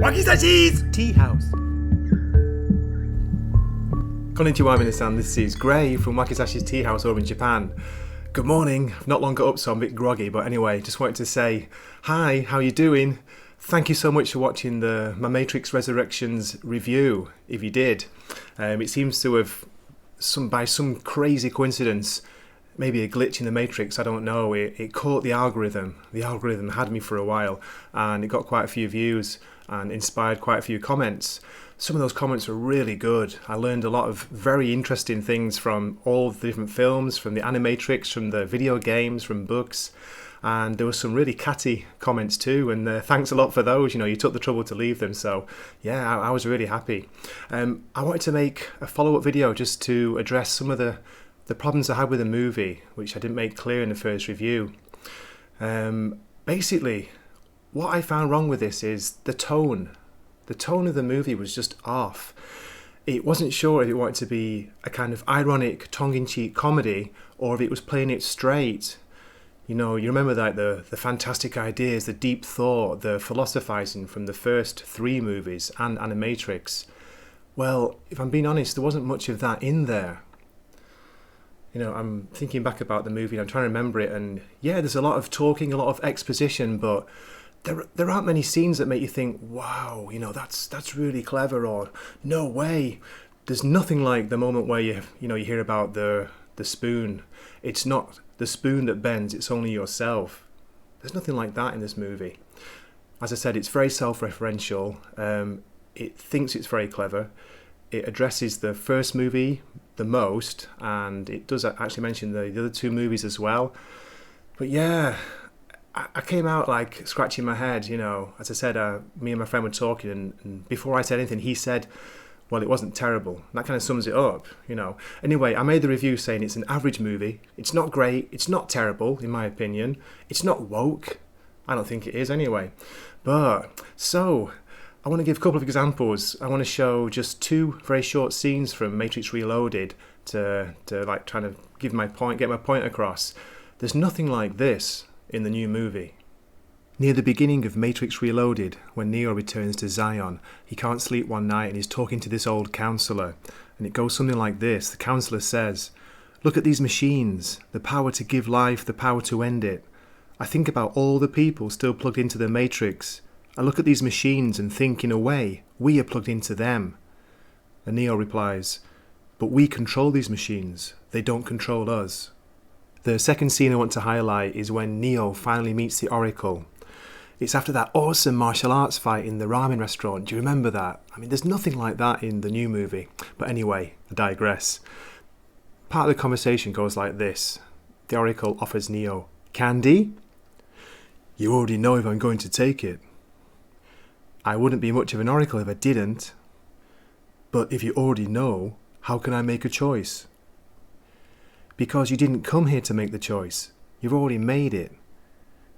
Wakisashi's Tea House. Konnichiwa minasan, this is Gray from Wakisashi's Tea House over in Japan. Good morning. I've not long got up, so I'm a bit groggy, but anyway, just wanted to say hi, how you doing? Thank you so much for watching my Matrix Resurrections review, if you did. It seems to have, by some crazy coincidence, maybe a glitch in the Matrix, I don't know, it caught the algorithm. The algorithm had me for a while, and it got quite a few views and inspired quite a few comments. Some of those comments were really good. I learned a lot of very interesting things from all the different films, from the Animatrix, from the video games, from books, and there were some really catty comments too, and thanks a lot for those. You took the trouble to leave them, so yeah, I was really happy. I wanted to make a follow-up video just to address some of the problems I had with the movie, which I didn't make clear in the first review. Basically, what I found wrong with this is the tone. The tone of the movie was just off. It wasn't sure if it wanted to be a kind of ironic, tongue-in-cheek comedy, or if it was playing it straight. You remember like the fantastic ideas, the deep thought, the philosophizing from the first 3 movies and Animatrix. Well, if I'm being honest, there wasn't much of that in there. I'm thinking back about the movie and I'm trying to remember it, and yeah, there's a lot of talking, a lot of exposition, but there aren't many scenes that make you think, wow, that's really clever, or no way. There's nothing like the moment where you hear about the spoon. It's not the spoon that bends, it's only yourself. There's nothing like that in this movie. As I said, it's very self-referential. It thinks it's very clever. It addresses the first movie the most, and it does actually mention the other 2 movies as well. But yeah, I came out like scratching my head. As I said, me and my friend were talking, and before I said anything, he said, well, it wasn't terrible. That kind of sums it up. Anyway, I made the review saying it's an average movie. It's not great, it's not terrible in my opinion, it's not woke. I don't think it is anyway. But so I want to give a couple of examples. I want to show just 2 very short scenes from Matrix Reloaded to like trying to get my point across. There's nothing like this in the new movie. Near the beginning of Matrix Reloaded, when Neo returns to Zion, he can't sleep one night and he's talking to this old counselor. And it goes something like this. The counselor says, "Look at these machines, the power to give life, the power to end it. I think about all the people still plugged into the Matrix. I look at these machines and think, in a way, we are plugged into them." And Neo replies, "But we control these machines, they don't control us." The second scene I want to highlight is when Neo finally meets the Oracle. It's after that awesome martial arts fight in the ramen restaurant. Do you remember that? I mean, there's nothing like that in the new movie. But anyway, I digress. Part of the conversation goes like this. The Oracle offers Neo candy. "You already know if I'm going to take it." "I wouldn't be much of an Oracle if I didn't." "But if you already know, how can I make a choice?" "Because you didn't come here to make the choice. You've already made it.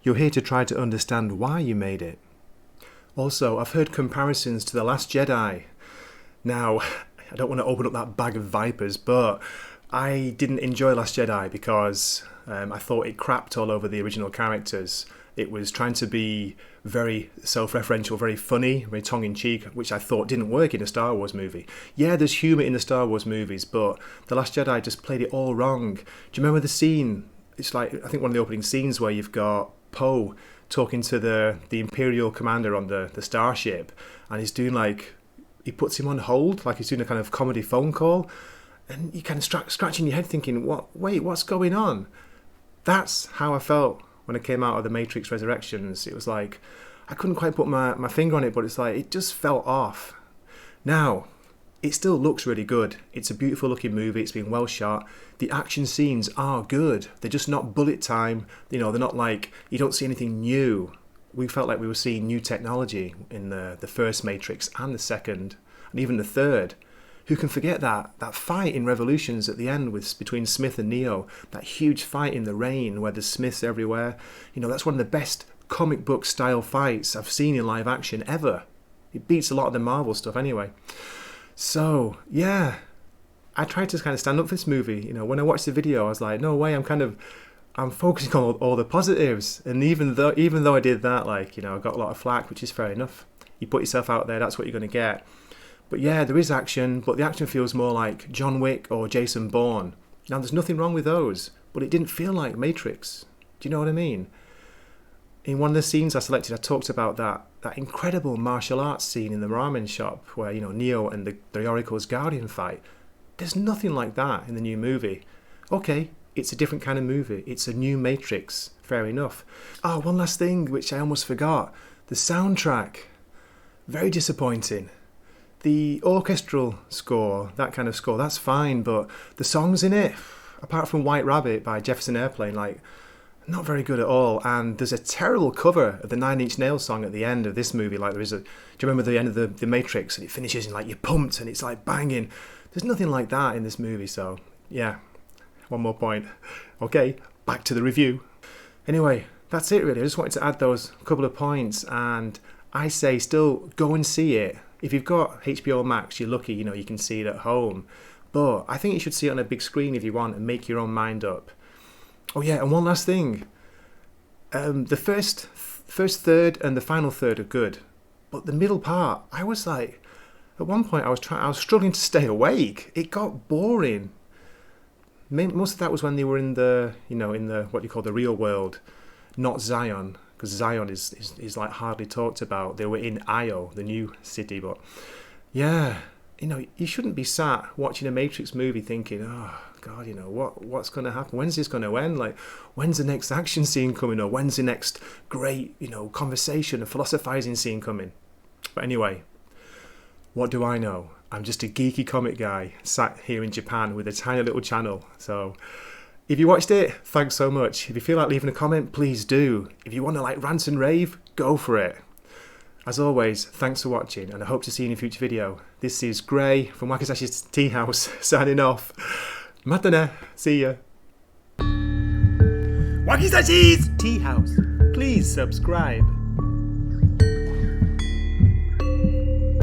You're here to try to understand why you made it." Also, I've heard comparisons to The Last Jedi. Now, I don't want to open up that bag of vipers, but I didn't enjoy Last Jedi because I thought it crapped all over the original characters. It was trying to be very self-referential, very funny, very tongue-in-cheek, which I thought didn't work in a Star Wars movie. Yeah, there's humour in the Star Wars movies, but The Last Jedi just played it all wrong. Do you remember the scene? It's like, I think one of the opening scenes where you've got Poe talking to the Imperial commander on the starship, and he's doing he puts him on hold, like he's doing a kind of comedy phone call, and you kind of scratching your head thinking, what's going on? That's how I felt when I came out of the Matrix Resurrections. It was like, I couldn't quite put my finger on it, but it's like, it just felt off. Now, it still looks really good. It's a beautiful looking movie, it's been well shot. The action scenes are good. They're just not bullet time. They're not like, you don't see anything new. We felt like we were seeing new technology in the first Matrix and the second, and even the third. Who can forget that fight in Revolutions at the end between Smith and Neo, that huge fight in the rain where there's Smiths everywhere. That's one of the best comic book style fights I've seen in live action ever. It beats a lot of the Marvel stuff anyway. So yeah, I tried to kind of stand up for this movie. When I watched the video, I was like, no way, I'm focusing on all the positives. And even though I did that, I got a lot of flack, which is fair enough. You put yourself out there, that's what you're going to get. But yeah, there is action, but the action feels more like John Wick or Jason Bourne. Now, there's nothing wrong with those, but it didn't feel like Matrix. Do you know what I mean? In one of the scenes I selected, I talked about that incredible martial arts scene in the ramen shop where, you know, Neo and the Oracle's Guardian fight. There's nothing like that in the new movie. Okay, it's a different kind of movie. It's a new Matrix. Fair enough. Oh, one last thing, which I almost forgot. The soundtrack. Very disappointing. The orchestral score, that kind of score, that's fine, but the songs in it, apart from White Rabbit by Jefferson Airplane, like, not very good at all. And there's a terrible cover of the Nine Inch Nails song at the end of this movie. Like, do you remember the end of the Matrix, and it finishes and like you're pumped and it's like banging. There's nothing like that in this movie. So yeah, one more point. Okay, back to the review. Anyway, that's it really. I just wanted to add those couple of points, and I say still go and see it. If you've got HBO Max, you're lucky, you know, you can see it at home. But I think you should see it on a big screen if you want and make your own mind up. Oh yeah, and one last thing. The first third and the final third are good, but the middle part, I was like, at one point I was struggling to stay awake. It got boring. Most of that was when they were in the what you call the real world, not Zion, because Zion is like hardly talked about. They were in Io, the new city, but yeah, you know, you shouldn't be sat watching a Matrix movie thinking, oh God, you know, what's going to happen? When's this going to end? Like, when's the next action scene coming? Or when's the next great, you know, conversation and philosophizing scene coming? But anyway, what do I know? I'm just a geeky comic guy sat here in Japan with a tiny little channel. So if you watched it, thanks so much. If you feel like leaving a comment, please do. If you want to like rant and rave, go for it. As always, thanks for watching, and I hope to see you in a future video. This is Gray from Wakizashi's Tea House, signing off. Matane, see ya. Wakizashi's Tea House. Please subscribe.